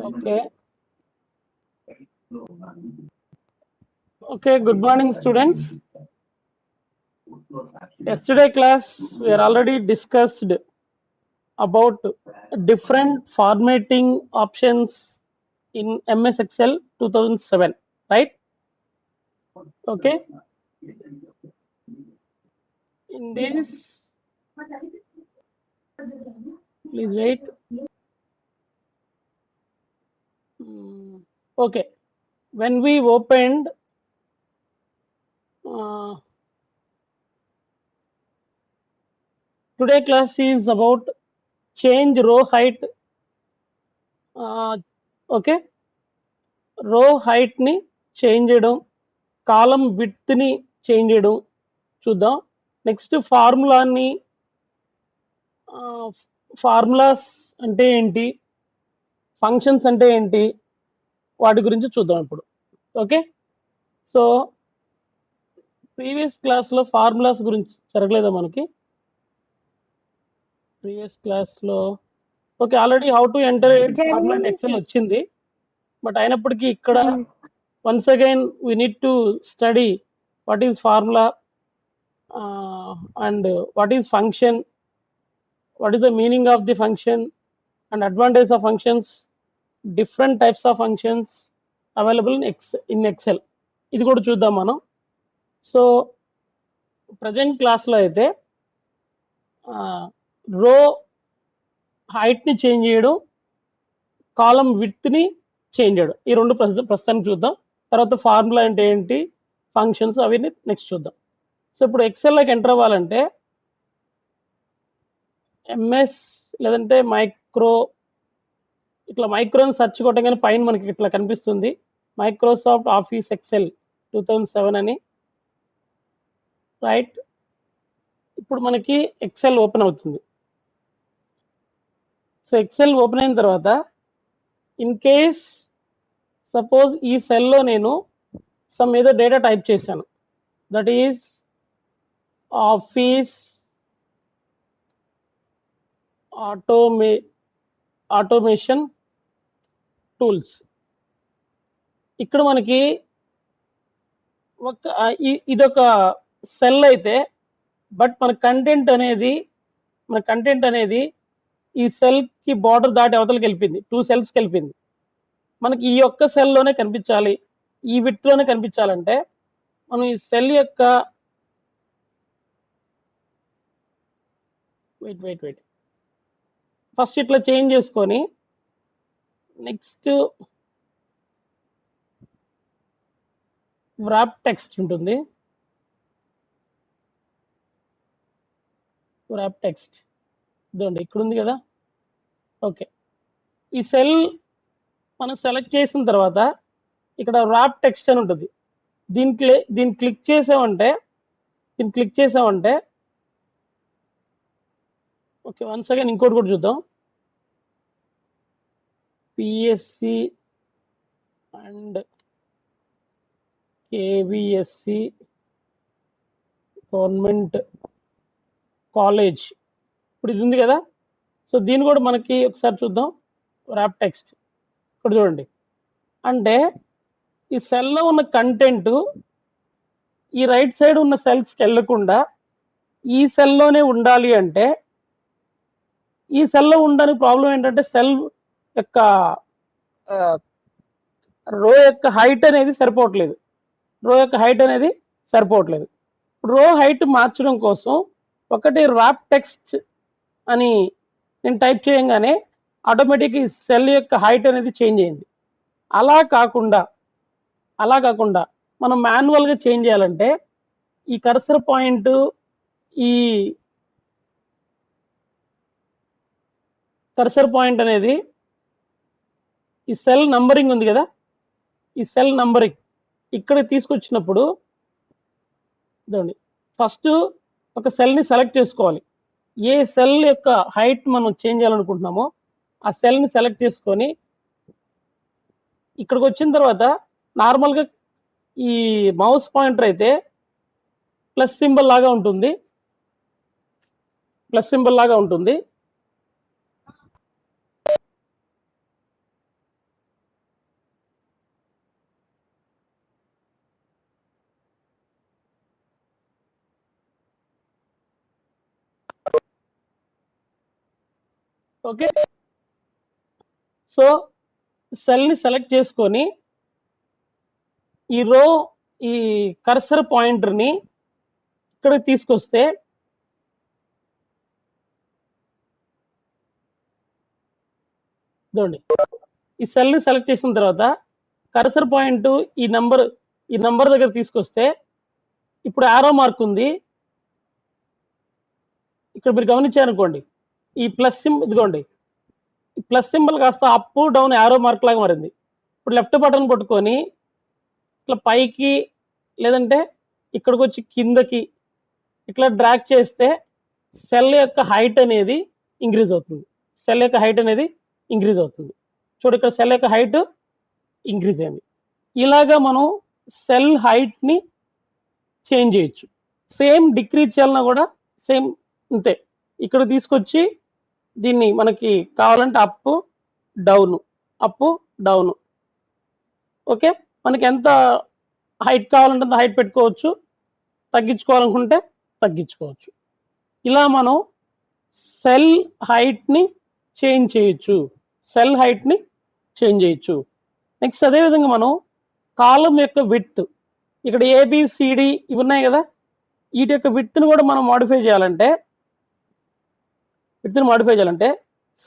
Okay. Okay, good morning, students. Yesterday class, we are already discussed about different formatting options in MS Excel 2007, right? Okay. In this, please wait. Okay. When we opened today class is about change row height. Okay. రో హైట్ని change చేయడం, కాలం విడ్త్ని change చేయడం చూద్దాం. Next formulas అంటే ఏంటి, functions అంటే ఏంటి, వాటి గురించి చూద్దాం ఇప్పుడు. ఓకే, సో ప్రీవియస్ క్లాస్లో ఫార్ములాస్ గురించి జరగలేదా మనకి? ప్రీవియస్ క్లాస్లో okay, already how to enter formula in Excel వచ్చింది. బట్ అయినప్పటికీ ఇక్కడ once again we need to study what is formula and what is function, what is the meaning of the function and advantage of functions, different types of functions available in excel. ఇది కూడా చూద్దాం మనం. So present క్లాస్లో అయితే రో హైట్ని change చేయడం, కాలం విడ్త్ని change చేయడం, ఈ రెండు ప్రస్తుతానికి చూద్దాం. తర్వాత ఫార్ములా అంటే ఏంటి, ఫంక్షన్స్, అవన్నీ నెక్స్ట్ చూద్దాం. సో ఇప్పుడు ఎక్సెల్లోకి ఎంటర్ అవ్వాలంటే ఎంఎస్ లేదంటే మైక్రో, ఇట్లా మైక్రోని సెర్చ్ కొట్టగానే పైన మనకి ఇట్లా కనిపిస్తుంది మైక్రోసాఫ్ట్ ఆఫీస్ ఎక్సెల్ 2007 అని, రైట్? ఇప్పుడు మనకి ఎక్సెల్ ఓపెన్ అవుతుంది. సో ఎక్సెల్ ఓపెన్ అయిన తర్వాత ఇన్ కేస్ సపోజ్ ఈ సెల్లో నేను సమ్ ఏదో డేటా టైప్ చేశాను, that is office automation tools. ఇక్కడ మనకి ఇదొక సెల్ అయితే, బట్ మన కంటెంట్ అనేది ఈ సెల్కి బార్డర్ దాటి అవతలకి వెళ్ళిపోయింది, 2 సెల్స్కి వెళ్ళిపోయింది. మనకి ఈ ఒక్క సెల్లోనే కనిపించాలి, ఈ విడ్త్లోనే కనిపించాలంటే మనం ఈ సెల్ యొక్క వెయిట్ ఫస్ట్ ఇట్లా చేంజ్ చేసుకొని నెక్స్ట్ వ్రాప్ టెక్స్ట్ ఉంటుంది, వ్రాప్ టెక్స్ట్ ఇదండి ఇక్కడ ఉంది కదా. ఓకే, ఈ సెల్ మనం సెలెక్ట్ చేసిన తర్వాత ఇక్కడ వ్రాప్ టెక్స్ట్ అని ఉంటుంది, దీన్ని క్లిక్ చేసామంటే ఓకే, వన్స్ అగైన్ ఇంకోటి కూడా చూద్దాం. పిఎస్సి అండ్ కేవిఎస్సి గవర్నమెంట్ కాలేజ్, ఇప్పుడు ఇది ఉంది కదా. సో దీన్ని కూడా మనకి ఒకసారి చూద్దాం. వ్రాప్ టెక్స్ట్ ఇక్కడ చూడండి, అంటే ఈ సెల్లో ఉన్న కంటెంట్ ఈ రైట్ సైడ్ ఉన్న సెల్స్కి వెళ్ళకుండా ఈ సెల్లోనే ఉండాలి అంటే, ఈ సెల్లో ఉండడానికి ప్రాబ్లం ఏంటంటే సెల్ యొక్క రో యొక్క హైట్ అనేది సరిపోవట్లేదు, రో హైట్ మార్చడం కోసం ఒకటి వ్రాప్ టెక్స్ట్ అని నేను టైప్ చేయగానే ఆటోమేటిక్గా ఈ సెల్ యొక్క హైట్ అనేది చేంజ్ అయింది. అలా కాకుండా మనం మాన్యువల్గా చేంజ్ చేయాలంటే ఈ కర్సర్ పాయింట్ అనేది ఈ సెల్ నంబరింగ్ ఉంది కదా, ఈ సెల్ నంబరింగ్ ఇక్కడికి తీసుకొచ్చినప్పుడు చూడండి, ఫస్ట్ ఒక సెల్ని సెలెక్ట్ చేసుకోవాలి. ఏ సెల్ యొక్క హైట్ మనం చేంజ్ చేయాలనుకుంటున్నామో ఆ సెల్ని సెలెక్ట్ చేసుకొని ఇక్కడికి వచ్చిన తర్వాత నార్మల్గా ఈ మౌస్ పాయింటర్ అయితే ప్లస్ సింబల్ లాగా ఉంటుంది, ఓకే. సో సెల్ని సెలెక్ట్ చేసుకొని ఈ రో ఈ కర్సర్ పాయింటర్ని ఇక్కడికి తీసుకొస్తే చూడండి, ఈ సెల్ని సెలెక్ట్ చేసిన తర్వాత కర్సర్ పాయింట్ ఈ నంబర్ దగ్గర తీసుకొస్తే ఇప్పుడు ఆరో మార్క్ ఉంది. ఇక్కడ మీరు గమనించారనుకోండి, ఈ ప్లస్ సింబల్ ఇదిగోండి, ఈ ప్లస్ సింబల్ కాస్త అప్ డౌన్ ఆరో మార్క్ లాగా మారింది. ఇప్పుడు లెఫ్ట్ బటన్ పట్టుకొని ఇట్లా పైకి లేదంటే ఇక్కడికి వచ్చి కిందకి ఇట్లా డ్రాగ్ చేస్తే సెల్ యొక్క హైట్ అనేది ఇంక్రీజ్ అవుతుంది. సెల్ యొక్క హైట్ అనేది ఇంక్రీజ్ అవుతుంది. చూడు, ఇక్కడ సెల్ యొక్క హైట్ ఇంక్రీజ్ అయింది. ఇలాగా మనం సెల్ హైట్ని చేంజ్ చేయొచ్చు. సేమ్ డిక్రీజ్ చేయాలన్నా కూడా సేమ్ అంతే. ఇక్కడ తీసుకొచ్చి దీన్ని మనకి కావాలంటే అప్ డౌన్. ఓకే, మనకి ఎంత హైట్ కావాలంటే అంత హైట్ పెట్టుకోవచ్చు, తగ్గించుకోవాలనుకుంటే తగ్గించుకోవచ్చు. ఇలా మనం సెల్ హైట్ని చేంజ్ చేయొచ్చు. నెక్స్ట్ అదేవిధంగా మనం కాలం యొక్క విడ్త్, ఇక్కడ ఏబిసిడి ఇవి ఉన్నాయి కదా, వీటి యొక్క విడ్త్ని కూడా మనం మాడిఫై చేయాలంటే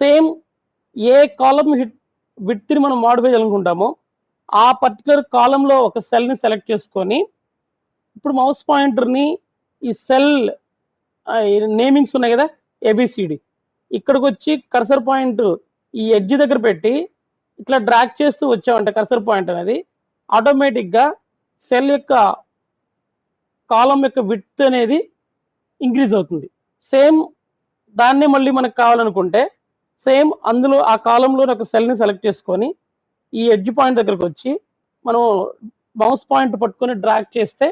సేమ్ ఏ కాలం విడ్త్ని మనం మాడిఫై చేయాలనుకుంటామో ఆ పర్టికులర్ కాలంలో ఒక సెల్ని సెలెక్ట్ చేసుకొని ఇప్పుడు మౌస్ పాయింటర్ని ఈ సెల్ నేమింగ్స్ ఉన్నాయి కదా ఏబిసిడి, ఇక్కడికి వచ్చి కర్సర్ పాయింట్ ఈ ఎడ్జ్ దగ్గర పెట్టి ఇట్లా డ్రాగ్ చేస్తూ వచ్చామంటే కర్సర్ పాయింట్ అనేది ఆటోమేటిక్గా సెల్ యొక్క కాలం యొక్క విడ్త్ అనేది ఇంక్రీజ్ అవుతుంది. సేమ్ దాన్నే మళ్ళీ మనకు కావాలనుకుంటే సేమ్ అందులో ఆ కాలంలో ఒక సెల్ని సెలెక్ట్ చేసుకొని ఈ ఎడ్జ్ పాయింట్ దగ్గరకు వచ్చి మనం మౌస్ పాయింట్ పట్టుకొని డ్రాగ్ చేస్తే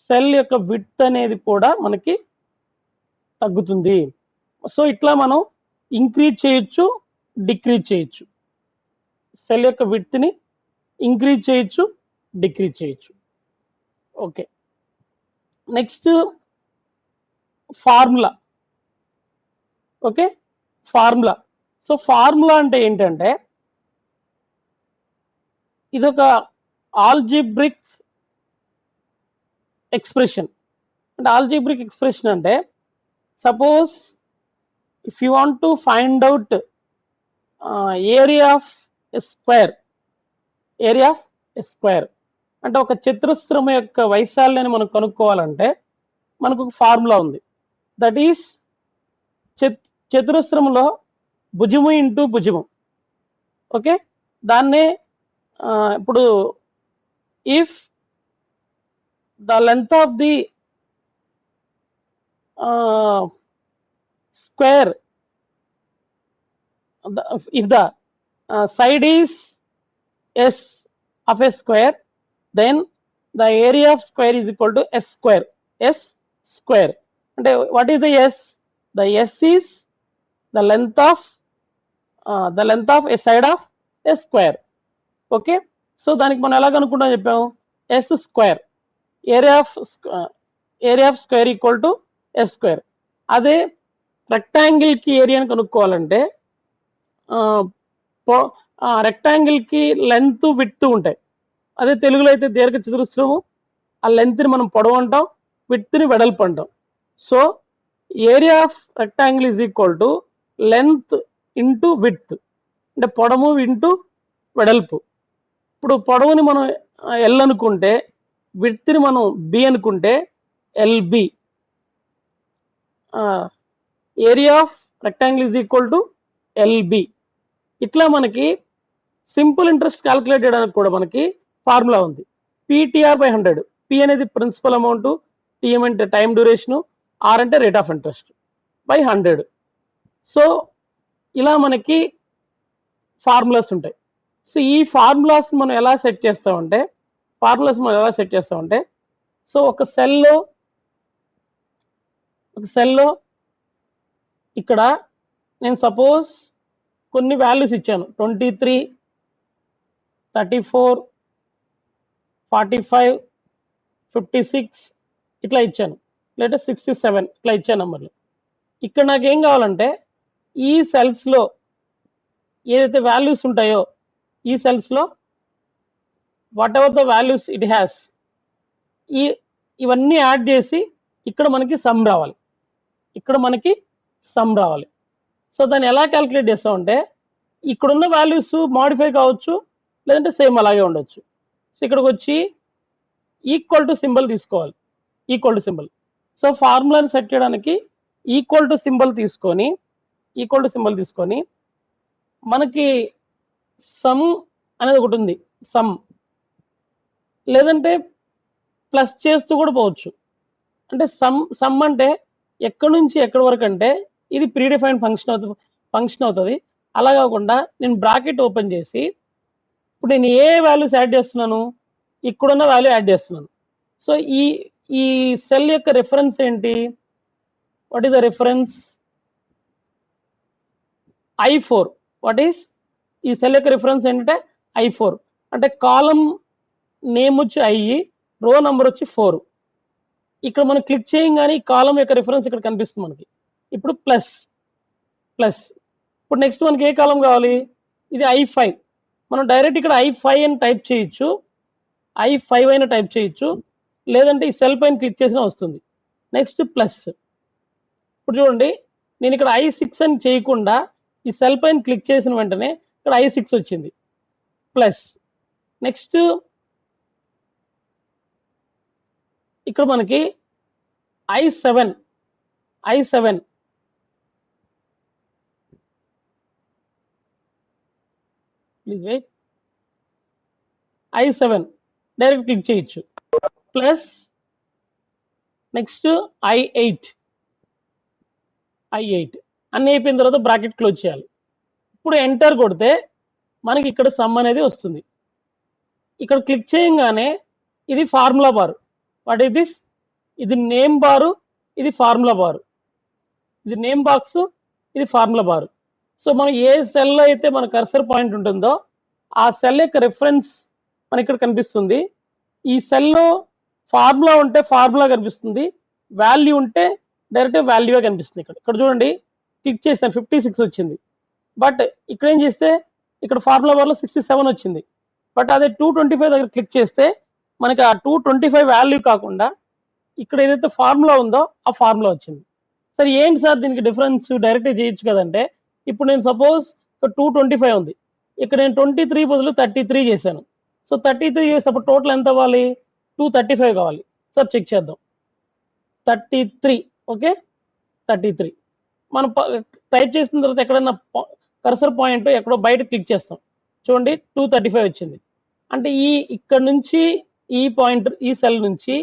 సెల్ యొక్క విడ్త్ అనేది కూడా మనకి తగ్గుతుంది. సో ఇట్లా మనం ఇంక్రీజ్ చేయొచ్చు, డిక్రీజ్ చేయొచ్చు. సెల్ యొక్క విడ్త్ని ఇంక్రీజ్ చేయొచ్చు, డిక్రీజ్ చేయొచ్చు. Okay, next formula. Okay, formula. So formula అంటే ఏంటంటే ఇదొక ఆల్జిబ్రిక్ ఎక్స్ప్రెషన్. అంటే ఆల్జిబ్రిక్ ఎక్స్ప్రెషన్ అంటే suppose if you want to find out area of a square అంటే ఒక చతురస్రం యొక్క వైశాల్యాన్ని మనం కనుక్కోవాలంటే మనకు ఒక ఫార్ములా ఉంది. దట్ ఈస్ చతురస్రంలో భుజము ఇంటూ భుజము. ఓకే, దాన్నే ఇప్పుడు if the length of the square if the side is s of a square, then the area of square is equal to s square. And what is the s? The s is the length of a side of a square. Okay, so దానికి మనం ఎలా కనుక్కుంటాం చెప్పాము, s square, area of square equal to s square. అదే rectangle కి ఏరియాని కనుక్కోవాలంటే rectangle కి length width ఉంటాయి. అదే తెలుగులో అయితే దీర్ఘ చతురస్రము, ఆ లెంత్ని మనం పొడవు అంటాం, విడ్త్ని వెడల్పు అంటాం. So area of rectangle is equal to length into width, అంటే పొడవు ఇంటూ వెడల్పు. ఇప్పుడు పొడవుని మనం ఎల్ అనుకుంటే, విడ్త్ని మనం బి అనుకుంటే LB. Area of rectangle is equal to LB. ఇట్లా మనకి సింపుల్ ఇంట్రెస్ట్ క్యాలిక్యులేట్ చేయడానికి కూడా మనకి ఫార్ములా ఉంది. PTR/100. పి అనేది ప్రిన్సిపల్ అమౌంట్, టీఎం అంటే టైం డ్యూరేషను, ఆర్ అంటే rate of interest by 100. So ఇలా మనకి ఫార్ములాస్ ఉంటాయి. సో ఈ ఫార్ములాస్ మనం ఎలా సెట్ చేస్తామంటే సో ఒక సెల్లో ఇక్కడ నేను సపోజ్ కొన్ని వాల్యూస్ ఇచ్చాను, 23, 34, 45, 56 ఇట్లా ఇచ్చాను, లేదా 67 ఇట్లా ఇచ్చాను నెంబర్లు. ఇక్కడ నాకు ఏం కావాలంటే ఈ సెల్స్లో ఏదైతే వాల్యూస్ ఉంటాయో ఈ సెల్స్లో whatever the values it has ఇవన్నీ యాడ్ చేసి ఇక్కడ మనకి సమ్ రావాలి, ఇక్కడ మనకి సమ్ రావాలి. సో దాన్ని ఎలా క్యాలిక్యులేట్ చేస్తామంటే ఇక్కడున్న వాల్యూస్ మాడిఫై కావచ్చు, లేదంటే సేమ్ అలాగే ఉండొచ్చు. సో ఇక్కడికి వచ్చి ఈక్వల్ టు సింబల్ తీసుకోవాలి, ఈక్వల్ టు సింబల్. సో ఫార్ములాని సెట్ చేయడానికి ఈక్వల్ టు సింబల్ తీసుకొని మనకి సమ్ అనేది ఒకటి ఉంది, సమ్, లేదంటే ప్లస్ చేస్తూ కూడా పోవచ్చు. అంటే సమ్ అంటే ఎక్కడి నుంచి ఎక్కడి వరకు అంటే ఇది ప్రీడిఫైన్డ్ ఫంక్షన్ అవుతుంది. అలా కాకుండా నేను బ్రాకెట్ ఓపెన్ చేసి ఇప్పుడు నేను ఏ వాల్యూస్ యాడ్ చేస్తున్నాను, ఇక్కడున్న వాల్యూ యాడ్ చేస్తున్నాను. సో ఈ సెల్ యొక్క రిఫరెన్స్ ఏంటి, what is the reference I4. What is ఈ సెల్ యొక్క రిఫరెన్స్ ఏంటంటే I4. అంటే కాలం నేమ్ వచ్చి I, రో నెంబర్ వచ్చి 4. ఇక్కడ మనం క్లిక్ చేయగానే ఈ కాలం యొక్క రిఫరెన్స్ ఇక్కడ కనిపిస్తుంది మనకి. ఇప్పుడు ప్లస్. ఇప్పుడు నెక్స్ట్ మనకి ఏ కాలం కావాలి, ఇది I5. మనం డైరెక్ట్ ఇక్కడ I5 అని టైప్ చేయొచ్చు, I5 అయినా టైప్ చేయొచ్చు, లేదంటే ఈ సెల్ పైన క్లిక్ చేసినా వస్తుంది. Next plus. ఇప్పుడు చూడండి నేను ఇక్కడ I6 అని చేయకుండా ఈ సెల్ పైన క్లిక్ చేసిన వెంటనే ఇక్కడ I6 వచ్చింది. ప్లస్. నెక్స్ట్ ఇక్కడ మనకి I7 please wait, I7 direct click చేయొచ్చు. ప్లస్ నెక్స్ట్ I8 అన్నీ అయిపోయిన తర్వాత బ్రాకెట్ క్లోజ్ చేయాలి. ఇప్పుడు ఎంటర్ కొడితే మనకి ఇక్కడ సమ్ అనేది వస్తుంది. ఇక్కడ క్లిక్ చేయగానే ఇది formula bar. What is this, ఇది నేమ్ బారు, ఇది ఫార్ములా బారు, ఇది నేమ్ బాక్స్, ఇది ఫార్ములా బారు. సో మనం ఏ సెల్లో అయితే మన కర్సర్ పాయింట్ ఉంటుందో ఆ సెల్ యొక్క రిఫరెన్స్ మనకి ఇక్కడ కనిపిస్తుంది. ఈ సెల్లో ఫార్ములా ఉంటే ఫార్ములా కనిపిస్తుంది, వాల్యూ ఉంటే డైరెక్ట్ వాల్యూవే కనిపిస్తుంది. ఇక్కడ చూడండి క్లిక్ చేస్తాను 56 వచ్చింది, బట్ ఇక్కడ ఏం చేస్తే ఇక్కడ ఫార్ములా బార్లో 67 వచ్చింది. బట్ అదే 225 దగ్గర క్లిక్ చేస్తే మనకి ఆ 225 వాల్యూ కాకుండా ఇక్కడ ఏదైతే ఫార్ములా ఉందో ఆ ఫార్ములా వచ్చింది. సరే ఏంటి సార్ దీనికి డిఫరెన్స్, డైరెక్ట్ చేయొచ్చు కదంటే, ఇప్పుడు నేను సపోజ్ ఇక్కడ 225 ఉంది, ఇక్కడ నేను 23 బదులు 33 చేశాను. సో 33 చేసేటప్పుడు టోటల్ ఎంత అవ్వాలి, 235 కావాలి. సార్ చెక్ చేద్దాం. 33, ఓకే 33 మనం టైప్ చేసిన తర్వాత ఎక్కడన్నా కర్సర్ పాయింట్ ఎక్కడో బయట క్లిక్ చేస్తాం, చూడండి 235 వచ్చింది. అంటే ఇక్కడ నుంచి ఈ పాయింట్, ఈ సెల్ నుంచి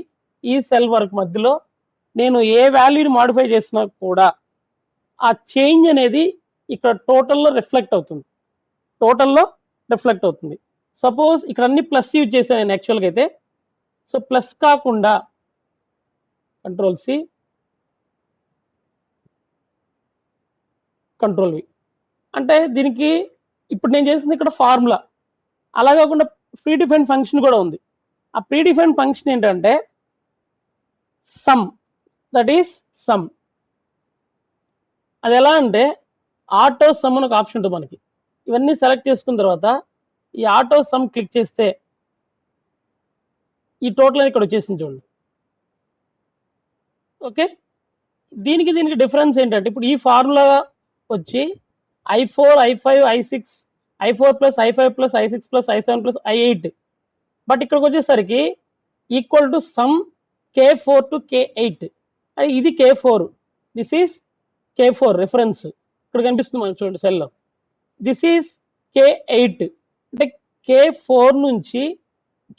ఈ సెల్ వరకు మధ్యలో నేను ఏ వాల్యూని మాడిఫై చేసినా కూడా ఆ చేంజ్ అనేది ఇక్కడ టోటల్లో రిఫ్లెక్ట్ అవుతుంది. సపోజ్ ఇక్కడ అన్ని ప్లస్ యూజ్ చేశాను నేను యాక్చువల్గా అయితే. సో ప్లస్ కాకుండా కంట్రోల్ సి, కంట్రోల్ వి, అంటే దీనికి ఇప్పుడు నేను చేసింది ఇక్కడ ఫార్ములా. అలా కాకుండా ప్రీ డిఫైన్ ఫంక్షన్ కూడా ఉంది. ఆ ప్రీ డిఫైన్ ఫంక్షన్ ఏంటంటే సమ్, దట్ ఈస్ సమ్. అది ఎలా అంటే ఆటో సమ్ అని ఒక ఆప్షన్ ఉంటుంది మనకి. ఇవన్నీ సెలెక్ట్ చేసుకున్న తర్వాత ఈ ఆటో సమ్ క్లిక్ చేస్తే ఈ టోటల్ ఇక్కడ వచ్చేసింది చూడండి. ఓకే, దీనికి డిఫరెన్స్ ఏంటంటే ఇప్పుడు ఈ ఫార్ములా వచ్చి I4, I5, I6, I4 plus I5 plus I6 plus I7 plus I8. But ఇక్కడికి వచ్చేసరికి equal to some K4 to K8. ఇది K4, this is K4 reference ఇక్కడ కనిపిస్తుంది మనకి చూడండి సెల్లో. దిస్ ఈస్ K8, అంటే K4 నుంచి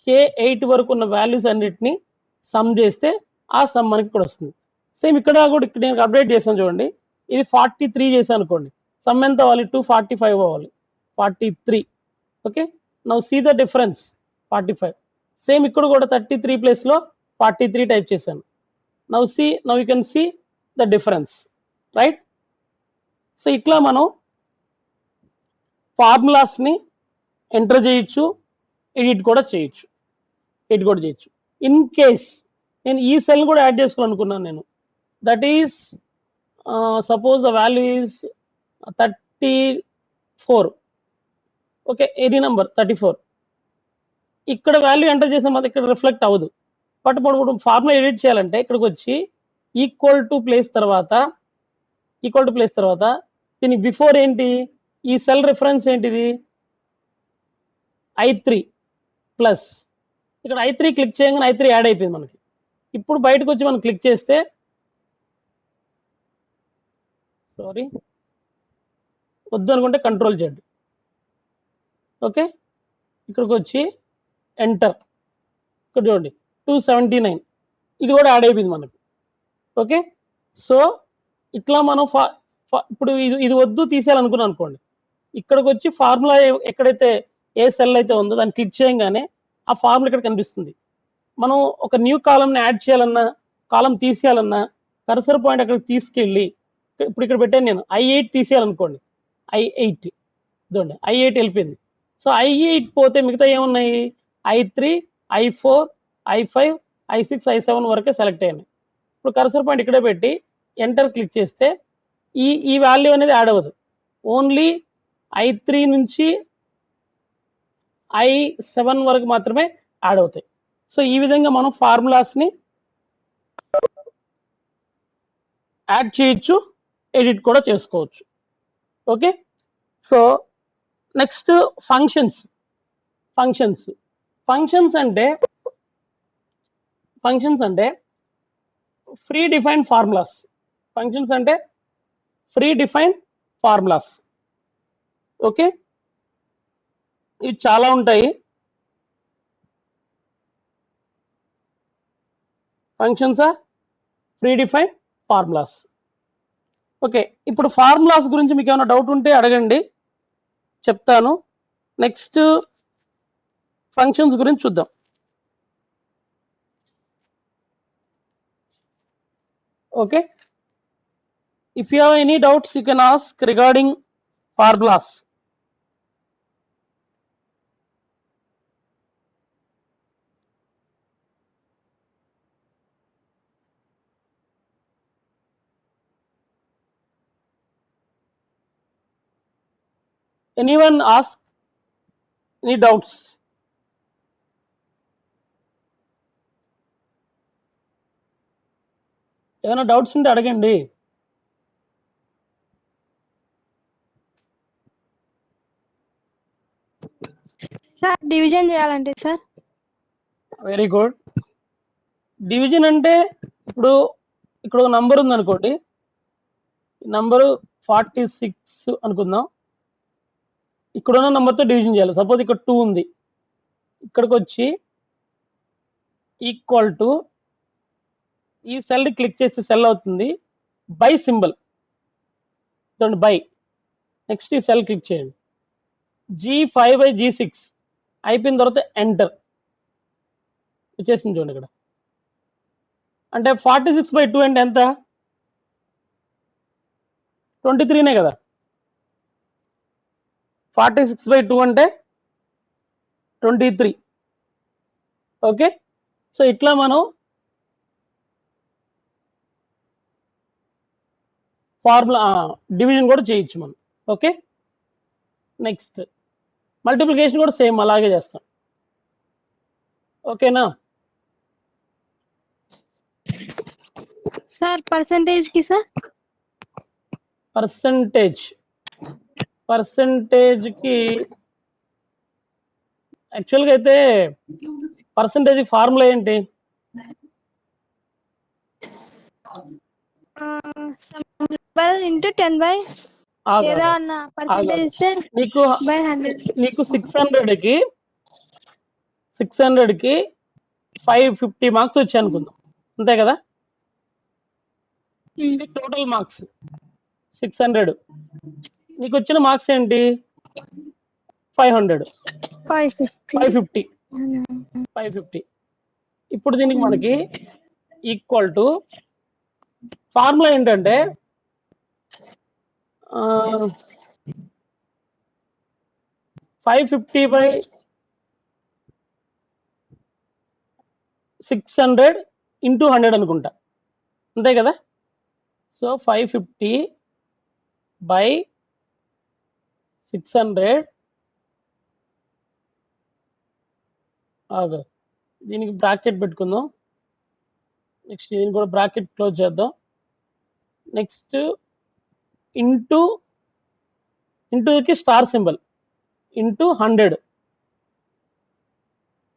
K8 వరకు ఉన్న వాల్యూస్ అన్నిటిని సమ్ చేస్తే ఆ సమ్ మనకి ఇక్కడ వస్తుంది. సేమ్ ఇక్కడ కూడా ఇక్కడ నేను అప్డేట్ చేశాను చూడండి, ఇది 43 చేశాను అనుకోండి, సమ్ ఎంత అవ్వాలి 245 అవ్వాలి, 43. Okay, now see the difference 45. Same ఇక్కడ కూడా 33 ప్లేస్లో 43 టైప్ చేశాను. Now you can see the difference, right. So ఇట్లా మనం ఫార్ములాస్ని ఎంటర్ చేయొచ్చు, ఎడిట్ కూడా చేయొచ్చు. ఇన్ కేస్ నేను ఈ సెల్ కూడా యాడ్ చేసుకోవాలనుకున్నాను నేను, that is suppose the value is 34. Okay, any number 34. ఇక్కడ వాల్యూ ఎంటర్ చేసిన మాత్రం ఇక్కడ రిఫ్లెక్ట్ అవ్వదు. బట్ మనం ఫార్ములా ఎడిట్ చేయాలంటే ఇక్కడికి వచ్చి ఈక్వల్ టు ప్లేస్ తర్వాత దీని బిఫోర్ ఏంటి, ఈ సెల్ రిఫరెన్స్ ఏంటిది I3 ప్లస్, ఇక్కడ I3 క్లిక్ చేయగానే I3 యాడ్ అయిపోయింది మనకి. ఇప్పుడు బయటకు వచ్చి మనం క్లిక్ చేస్తే వద్దు అనుకుంటే కంట్రోల్ చేయండి. ఓకే, ఇక్కడికి వచ్చి ఎంటర్, ఇక్కడ చూడండి 279 ఇది కూడా యాడ్ అయిపోయింది మనకి. ఓకే, సో ఇట్లా మనం ఇప్పుడు ఇది వద్దు తీసేయాలనుకున్నాం అనుకోండి, ఇక్కడికి వచ్చి ఫార్ములా ఎక్కడైతే ఏ సెల్ అయితే ఉందో దాన్ని క్లిక్ చేయగానే ఆ ఫార్ములా ఇక్కడ కనిపిస్తుంది. మనం ఒక న్యూ కాలంని యాడ్ చేయాలన్నా కాలం తీసేయాలన్నా కర్సర్ పాయింట్ అక్కడికి తీసుకెళ్ళి ఇప్పుడు ఇక్కడ పెట్టాను నేను I8 తీసేయాలనుకోండి, I8 చూడండి I8 వెళ్ళిపోయింది. సో I8 పోతే మిగతా ఏమున్నాయి, I3, I4, I5, I6, I7 వరకే సెలెక్ట్ అయ్యాయి. ఇప్పుడు కర్సర్ పాయింట్ ఇక్కడే పెట్టి ఎంటర్ క్లిక్ చేస్తే ఈ వాల్యూ అనేది యాడ్ అవ్వదు, ఓన్లీ I3 నుంచి I7 వరకు మాత్రమే యాడ్ అవుతాయి. సో ఈ విధంగా మనం ఫార్ములాస్ని యాడ్ చేయొచ్చు, ఎడిట్ కూడా చేసుకోవచ్చు. ఓకే, సో నెక్స్ట్ ఫంక్షన్స్ అంటే ఫ్రీ డిఫైన్డ్ ఫార్ములాస్. ఓకే, ఇవి చాలా ఉంటాయి. Functions are predefined formulas. Okay, ఇప్పుడు ఫార్ములాస్ గురించి మీకు ఏమైనా డౌట్ ఉంటే అడగండి, చెప్తాను. నెక్స్ట్ ఫంక్షన్స్ గురించి చూద్దాం. Okay, if you have any doubts you can ask regarding formulas. Anyone ask any doubts? ఏమైనా డౌట్స్ ఉంటే అడగండి. సార్ డివిజన్ చేయాలంటే సార్? Very good. డివిజన్ అంటే ఇప్పుడు ఇక్కడ ఒక నంబర్ ఉంది అనుకోండి, నంబరు 46 అనుకుందాం. ఇక్కడ ఉన్న నంబర్తో డివిజన్ చేయాలి. సపోజ్ ఇక్కడ 2 ఉంది, ఇక్కడికి వచ్చి ఈక్వల్ టు ఈ సెల్ క్లిక్ చేసి సెల్ అవుతుంది బై సింబల్, బై. నెక్స్ట్ ఈ సెల్ క్లిక్ చేయండి, G5/G6 అయిపోయిన తర్వాత ఎంటర్ వచ్చేసింది చూడండి. ఇక్కడ అంటే 46/2 అంటే ఎంత, 23నే కదా. 46/2 అంటే 23. ఓకే, సో ఇట్లా మనం ఫార్ములా డివిజన్ కూడా చేయొచ్చు మనం. ఓకే, నెక్స్ట్ మల్టిప్లికేషన్ కూడా సేమ్ అలాగే చేస్తాం. ఓకేనా సార్? పర్సంటేజ్కి సార్? పర్సంటేజ్కి యాక్చువల్గా అయితే పర్సంటేజ్ ఫార్ములా ఏంటి, నీకు 600కి 550 మార్క్స్ వచ్చాయి అనుకుందాం, అంతే కదా. ఇది టోటల్ మార్క్స్ 600. నీకు వచ్చిన మార్క్స్ ఏంటి 550. ఇప్పుడు దీనికి మనకి ఈక్వల్ టు ఫార్ములా ఏంటంటే 550/600 × 100 అనుకుంటా, అంతే కదా. సో 550/600 600 ఆగు, దీనికి బ్రాకెట్ పెట్టుకుందాం. నెక్స్ట్ దీనికి కూడా బ్రాకెట్ క్లోజ్ చేద్దాం. నెక్స్ట్ ఇంటూకి స్టార్ సింబల్ ఇంటూ 100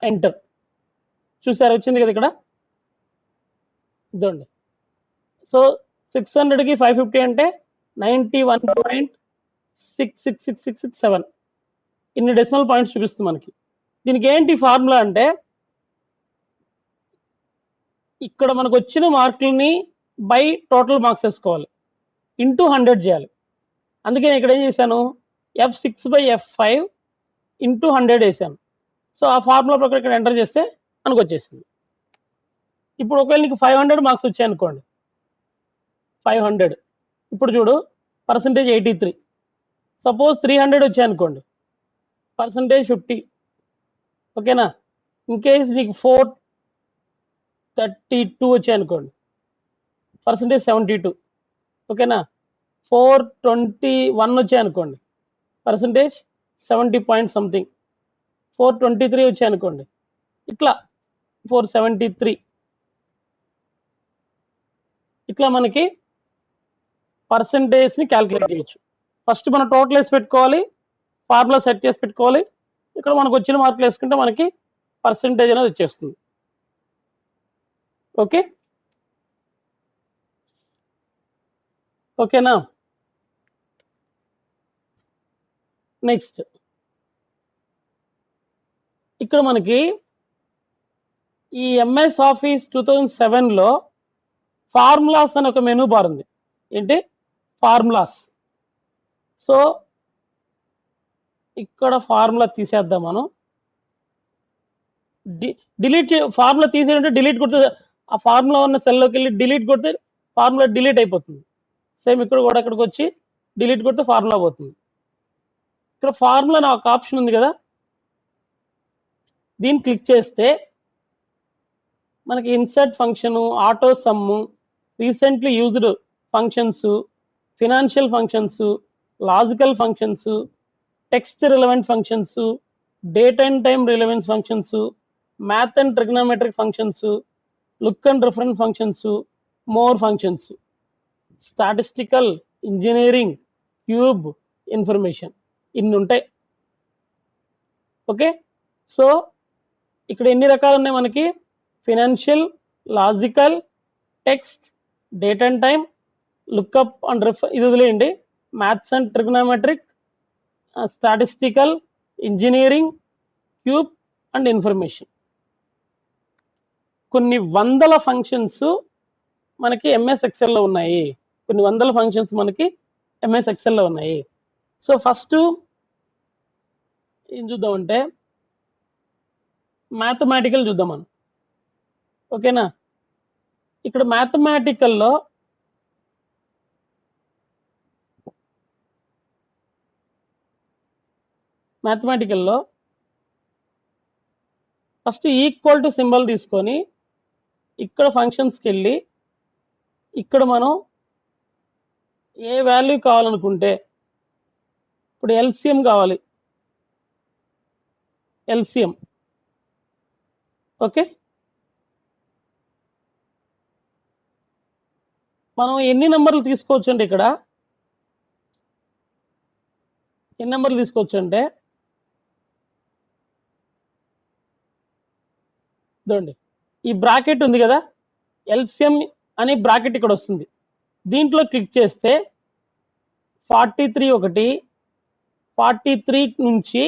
ఎంటర్. చూసారు వచ్చింది కదా ఇక్కడ, ఇదండి. సో 600కి 550 అంటే 91.666667 ఇన్ని డెసిమల్ పాయింట్స్ చూపిస్తుంది మనకి. దీనికి ఏంటి ఫార్ములా అంటే, ఇక్కడ మనకు వచ్చిన మార్కులని బై టోటల్ మార్క్స్ వేసుకోవాలి, ఇంటూ 100 చేయాలి. అందుకే నేను ఇక్కడ ఏం చేశాను, F6/F5 ఇంటూ 100 వేసాను. సో ఆ ఫార్ములా ప్రకారం ఇక్కడ ఎంటర్ చేస్తే మనకు వచ్చేసింది. ఇప్పుడు ఒకవేళ నీకు 500 మార్క్స్ వచ్చాయనుకోండి, 500, ఇప్పుడు చూడు పర్సంటేజ్ 83. Suppose 300 వచ్చాయనుకోండి, percentage 50. ఓకేనా. ఇన్ కేస్ నీకు 432 వచ్చాయనుకోండి, పర్సంటేజ్ 72. ఓకేనా. 421 వచ్చాయనుకోండి, పర్సంటేజ్ 70 పాయింట్ సంథింగ్. 423 వచ్చాయనుకోండి, ఇట్లా 473. ఇట్లా మనకి పర్సంటేజ్ని క్యాల్కులేట్ చేయొచ్చు. ఫస్ట్ మనం టోటల్ వేసి పెట్టుకోవాలి, ఫార్ములా సెట్ చేసి పెట్టుకోవాలి. ఇక్కడ మనకు వచ్చిన మార్కులు వేసుకుంటే మనకి పర్సంటేజ్ అనేది వచ్చేస్తుంది. ఓకే, ఓకేనా. నెక్స్ట్ ఇక్కడ మనకి ఈ ఎంఎస్ ఆఫీస్ 2007లో ఫార్ములాస్ అని ఒక మెనూ బార్ ఉంది. ఏంటి ఫార్ములాస్. సో ఇక్కడ ఫార్ములా తీసేద్దాం మనం. డిలీట్ ఫార్ములా తీసేయంటే డిలీట్ కొడితే ఆ ఫార్ములా ఉన్న సెల్లోకి వెళ్ళి డిలీట్ కొడితే ఫార్ములా డిలీట్ అయిపోతుంది. సేమ్ ఇక్కడ కూడా ఇక్కడికి వచ్చి డిలీట్ కొడితే ఫార్ములా పోతుంది. ఇక్కడ ఫార్ములా అని ఒక ఆప్షన్ ఉంది కదా, దీన్ని క్లిక్ చేస్తే మనకి insert function, auto sum, recently used functions, financial functions, logical functions, text relevant functions, date and time relevance functions, math and trigonometric functions, look and reference functions, more functions, statistical, engineering, cube, information, ఇన్ని ఉంటాయి. Okay. So ఇక్కడ ఎన్ని రకాలు ఉన్నాయి మనకి, financial, logical, text, date and time, lookup and ఇది వదిలేయండి, maths and trigonometric, statistical, engineering, cube and information. కొన్ని వందల ఫంక్షన్స్ మనకి ఎంఎస్ ఎక్సెల్లో ఉన్నాయి. కొన్ని వందల ఫంక్షన్స్ మనకి ఎంఎస్ ఎక్సెల్లో ఉన్నాయి. సో ఫస్ట్ ఏం చూద్దామంటే మ్యాథమెటికల్ చూద్దాం మనం. ఓకేనా. ఇక్కడ మ్యాథమెటికల్లో ఫస్ట్ ఈక్వల్ టు సింబల్ తీసుకొని ఇక్కడ ఫంక్షన్స్కి వెళ్ళి ఇక్కడ మనం ఏ వాల్యూ కావాలనుకుంటే, ఇప్పుడు ఎల్సిఎం కావాలి, ఎల్సిఎం. ఓకే. మనం ఎన్ని నెంబర్లు తీసుకోవచ్చు అంటే, ఇక్కడ ఎన్ని నెంబర్లు తీసుకోవచ్చు అంటే చూడండి, ఈ బ్రాకెట్ ఉంది కదా, ఎల్సిఎం అని బ్రాకెట్ ఇక్కడ వస్తుంది. దీంట్లో క్లిక్ చేస్తే 43 ఒకటి, 43 నుంచి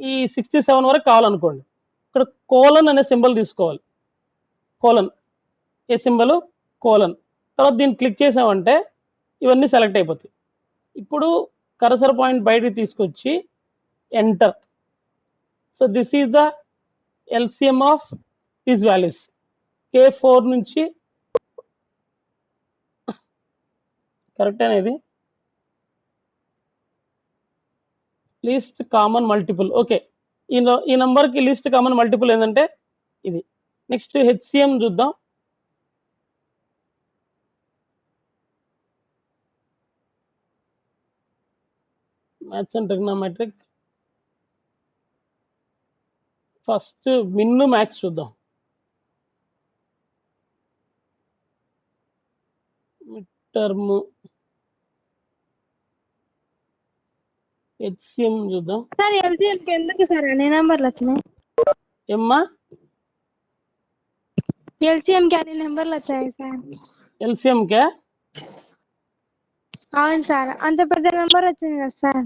ఈ 67 వరకు కావాలనుకోండి, ఇక్కడ కోలన్ అనే సింబల్ తీసుకోవాలి. కోలన్, ఏ సింబల్, కోలన్. తర్వాత దీన్ని క్లిక్ చేసామంటే ఇవన్నీ సెలెక్ట్ అయిపోతాయి. ఇప్పుడు కర్సర్ పాయింట్ బయటికి తీసుకొచ్చి enter. So this is the LCM of these values. K4 నుంచి కరెక్ట్ అనేది లీస్ట్ కామన్ మల్టిపుల్. ఓకే, ఈ నెంబర్కి లీస్ట్ కామన్ మల్టిపుల్ ఏంటంటే ఇది. నెక్స్ట్ హెచ్సిఎం చూద్దాం. Maths and trigonometric. First Minnu maths చూద్దాం. మిడ్ టర్మ్ హెచ్సిఎం చూద్దాం. సార్ ఎల్సీఎంకి ఎందుకు సార్ అన్ని నెంబర్లు వచ్చినాయి? ఏమ్మా ఎల్సీఎంకి అన్ని నెంబర్లు వచ్చాయి సార్. ఎల్సిఎంకే? అవును సార్, అంత పెద్ద నెంబర్ వచ్చింది కదా సార్.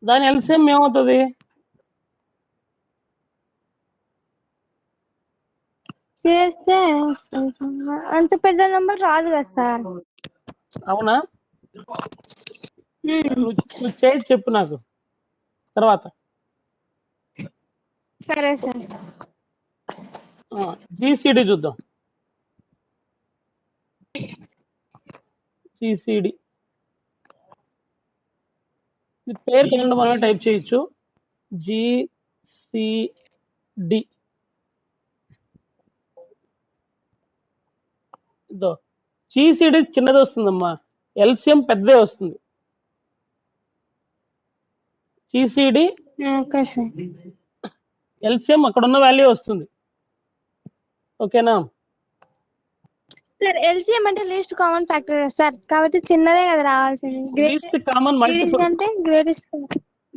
దాని ఎల్సిఎం ఏమవుతుంది? చేస్తే అంత పెద్ద నెంబర్ రాదు కదా సార్. అవునా? నువ్వు చేసి చెప్పు నాకు తర్వాత. సరే సార్. జీసీడీ చూద్దాం. జీసీడీ పేరు కాకుండా మనం టైప్ చేయొచ్చు. జీసీడీ జీసీడీ చిన్నది వస్తుందమ్మా, ఎల్సిఎం పెద్దదే వస్తుంది. GCD okay sir. ఎల్సిఎం అక్కడ ఉన్న వాల్యూ వస్తుంది. ఓకేనా? సార్ ఎల్సీఎం అంటే లీస్ట్ కామన్ ఫ్యాక్టర్ సార్, కాబట్టి చిన్నదే కదా రావాల్సింది. Least common multiple. అంటే greatest.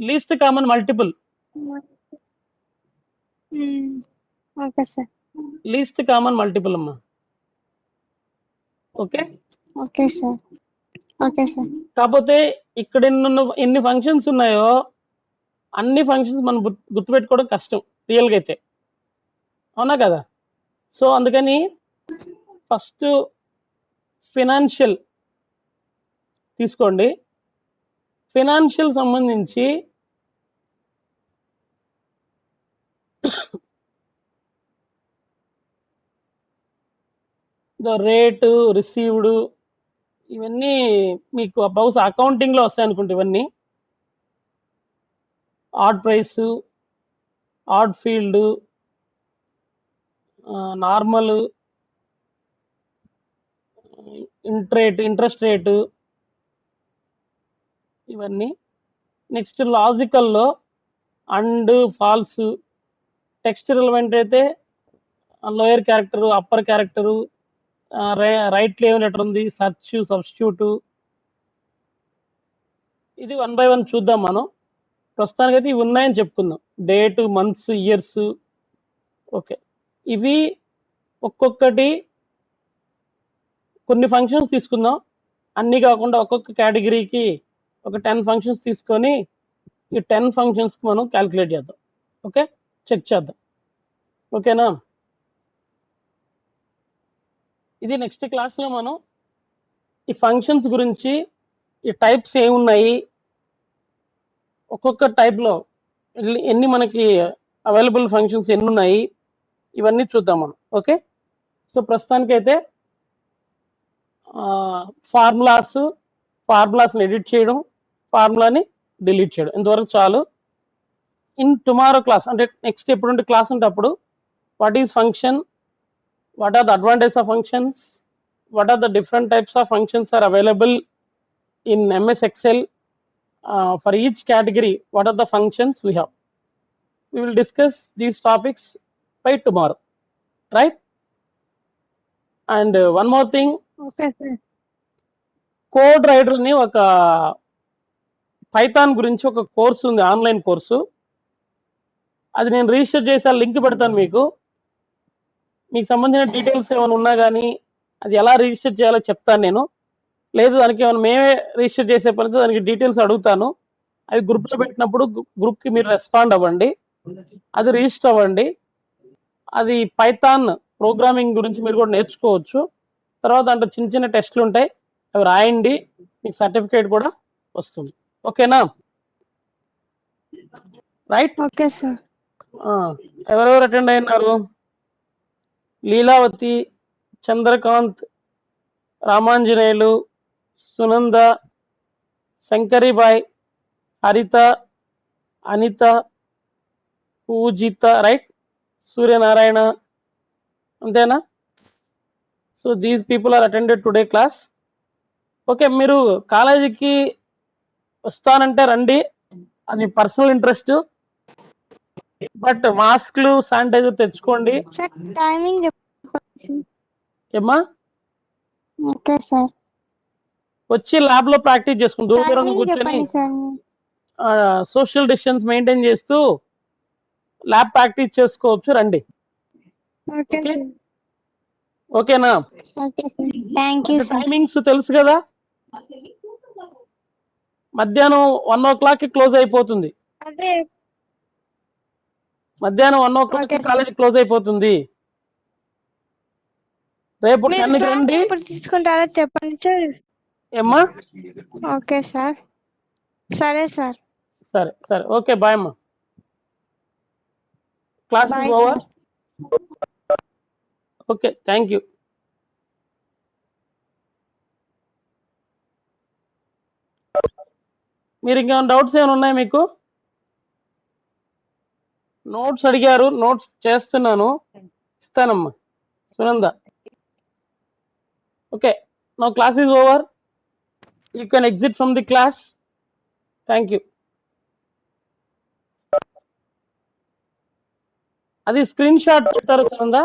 Least common multiple. Okay sir. Least common multiple అమ్మా. Okay okay sir. Okay sir. కాకపోతే ఇక్కడ ఎన్ని ఫంక్షన్స్ ఉన్నాయో అన్ని ఫంక్షన్స్ మనం గుర్తుపెట్టుకోవడం కష్టం రియల్గా అయితే, అవునా కదా? సో అందుకని ఫస్ట్ ఫినాన్షియల్ తీసుకోండి. ఫినాన్షియల్ సంబంధించి రేటు, రిసీవ్డ్, ఇవన్నీ మీకు బహుశా అకౌంటింగ్లో వస్తాయి అనుకుంటే. ఇవన్నీ odd price, odd field, normal, interest rate, ఇవన్నీ. నెక్స్ట్ లాజికల్లో అండ్, ఫాల్స్. టెక్స్ట్ రిలవెంట్ అయితే lower character, upper character, right ఏం లెటర్ ఉంది, సర్చ్, సబ్స్టిట్యూట్. ఇది 1 by 1 చూద్దాం మనం. ప్రస్తుతానికైతే ఇవి ఉన్నాయని చెప్పుకుందాం. Date, months, years. ఓకే, ఇవి ఒక్కొక్కటి కొన్ని ఫంక్షన్స్ తీసుకుందాం. అన్నీ కాకుండా ఒక్కొక్క కేటగిరీకి ఒక 10 ఫంక్షన్స్ తీసుకొని ఈ 10 ఫంక్షన్స్కి మనం క్యాల్కులేట్ చేద్దాం. ఓకే, చెక్ చేద్దాం. ఓకేనా? ఇది నెక్స్ట్ క్లాస్లో మనం ఈ ఫంక్షన్స్ గురించి, ఈ టైప్స్ ఏమున్నాయి, ఒక్కొక్క టైప్లో ఎన్ని మనకి అవైలబుల్ ఫంక్షన్స్ ఎన్ని ఉన్నాయి, ఇవన్నీ చూద్దాం మనం. ఓకే, సో ప్రస్తుతానికైతే ఫార్ములాస్ని ఎడిట్ చేయడం, ఫార్ములాని డిలీట్ చేయడం, ఇంతవరకు చాలు. ఇన్ టుమారో క్లాస్, అంటే నెక్స్ట్ ఎప్పుడుంటే క్లాస్ ఉంటే అప్పుడు, what is function, what are the advantages of functions, what are the different types of functions are available in MS Excel, for each category what are the functions we have. We will discuss these topics by tomorrow, right? And one more thing, okay sir. Code rider ని ఒక Python గురించి ఒక course ఉంది, online course. అది నేను register చేసి link పెడతాను మీకు. మీకు సంబంధించిన డీటెయిల్స్ ఏమైనా ఉన్నా కానీ అది ఎలా రిజిస్టర్ చేయాలో చెప్తాను నేను. లేదు దానికి ఏమైనా మేమే రిజిస్టర్ చేసే పనితో దానికి డీటెయిల్స్ అడుగుతాను. అవి గ్రూప్లో పెట్టినప్పుడు గ్రూప్కి మీరు రెస్పాండ్ అవ్వండి, అది రిజిస్టర్ అవ్వండి. అది పైథాన్ ప్రోగ్రామింగ్ గురించి మీరు కూడా నేర్చుకోవచ్చు. తర్వాత దాంట్లో చిన్న చిన్న టెస్ట్లు ఉంటాయి, అవి రాయండి, మీకు సర్టిఫికేట్ కూడా వస్తుంది. ఓకేనా? రైట్? Okay sir. ఎవరెవరు అటెండ్ అయినారు? లీలావతి, చంద్రకాంత్, రామాంజనేయులు, సునంద, శంకరిబాయ్, హరిత, అనిత, పూజిత, రైట్? సూర్యనారాయణ, అంతేనా? So these people are attended today class. Okay, మీరు కాలేజీకి వస్తానంటే రండి, అది పర్సనల్ ఇంట్రెస్ట్. బట్ మాస్క్లు శానిటైజర్ తెచ్చుకోండి. సార్ టైమింగ్ చెప్పండి. ఏమ్మా ఓకే సార్. వచ్చి ల్యాబ్ లో ప్రాక్టీస్ చేసుకుని దూరంగా టైమింగ్ కూర్చొని చెప్పండి సార్. సోషల్ డిస్టెన్స్ మెయింటైన్ చేస్తూ ల్యాబ్ ప్రాక్టీస్ చేసుకోవచ్చు. రండి. Okay okay sir. ఓకేనా? Okay sir. Thank you sir. Timings తెలుసు కదా? మధ్యాహ్నం 1 o'clock క్లోజ్ అయిపోతుంది. అదే. మధ్యాహ్నం 1 o'clock okay sir. College close అయిపోతుంది. రేపు మీరు 10కి క్లాస్ రండి. ఎప్పుడు తీసుకుంటారో చెప్పండి సార్. ఏమ్మా ఓకే సార్. సరే సార్. సరే సరే ఓకే బాయ్ అమ్మా. Class bye over. Sir. Okay thank you. మీరు ఇంకేమైనా డౌట్స్ ఏమైనా ఉన్నాయా మీకు? నోట్స్ అడిగారు, నోట్స్ చేస్తున్నాను, ఇస్తానమ్మా Sunanda. Okay now class is over. You can exit from the class. Thank you. అది స్క్రీన్ షాట్ చెప్తారా సునంద?